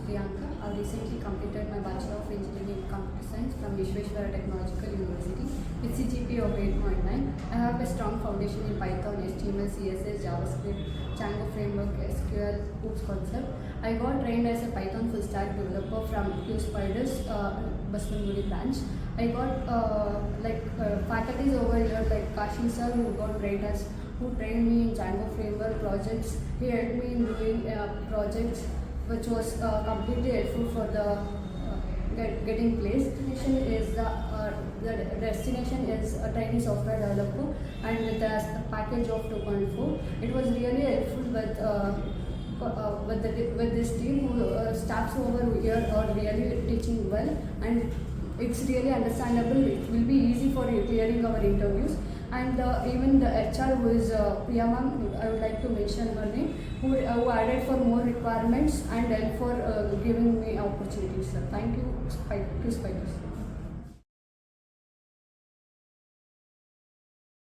Priyanka. I recently completed my Bachelor of Engineering in Computer Science from Vishweshwara Technological University with CGPA of 8.9. I have a strong foundation in Python, HTML, CSS, JavaScript, Django framework, SQL, Hoops concept. I got trained as a Python full stack developer from PYSPIDERS Basavanagudi branch. I got faculties over here like Kashi sir who trained me in Django framework projects. He helped me in doing projects which was completely helpful for the getting placed. The destination is a training software developer and with a package of 2.4. It was really helpful with this team who staffs over here are really teaching well, and it's really understandable. It will be easy for clearing our interviews. And even the HR who is Priyanka, I would like to mention her name, who added for more requirements and help for giving me opportunities. Thank you, Spiders.